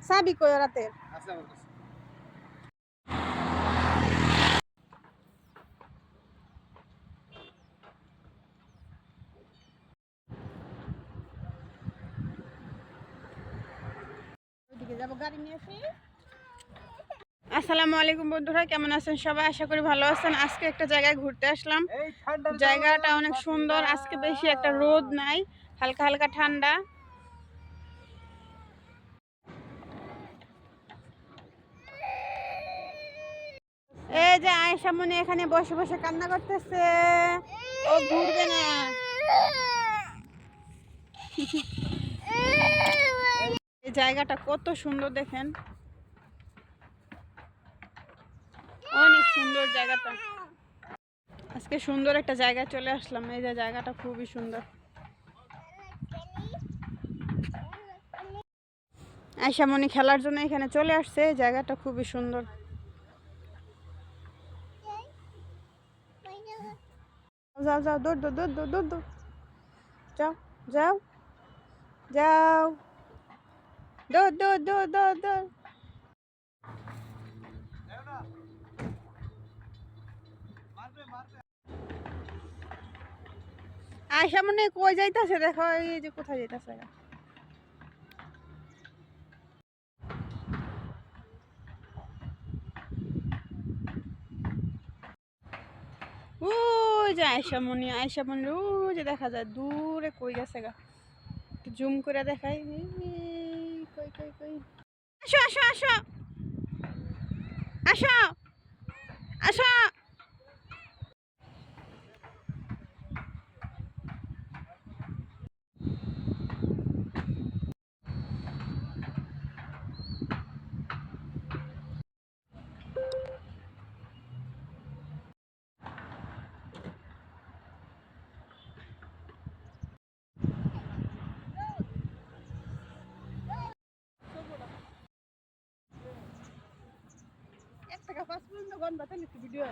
চাবি কই রাতের? ওইদিকে যাবো, গাড়ি নিয়ে আসি। আসসালামু আলাইকুম বন্ধুরা, কেমন আছেন সবাই? আশা করি ভালো আছেন। আজকে একটা জায়গায় ঘুরতে আসলাম। জায়গাটা অনেক সুন্দর। আজকে বেশি একটা রোদ নাই, হালকা হালকা ঠান্ডা। এই যে আয়েশা মনে এখানে বসে বসে কান্না করতেছে, ও ঘুরবে না। এই জায়গাটা কত সুন্দর দেখেন, অনেক সুন্দর জায়গাটা। আজকে সুন্দর একটা জায়গায় চলে আসলাম। এই যে জায়গাটা খুবই সুন্দর। আয়েশা মনি খেলার জন্য এখানে চলে আসছে। জায়গাটা খুবই সুন্দর। যাও যাও, দৌড় দৌড় দৌড় দৌড় দৌড় দৌড়, যাও যাও যাও, দৌড় দৌড় দৌড় দৌড় দৌড়। আয়েশা মনে কই যাইতাছে, দেখো এই যে কোথায় যাইতাছে। ওই যে আয়েশা মনি ওই যে দেখা যায় দূরে কই গেছে গা। জুম করে দেখাই, কই কই কই। আসো আসো আসো আসো আসো। এক টাকা 5 পর্যন্ত গন বাতালি ভিডিও।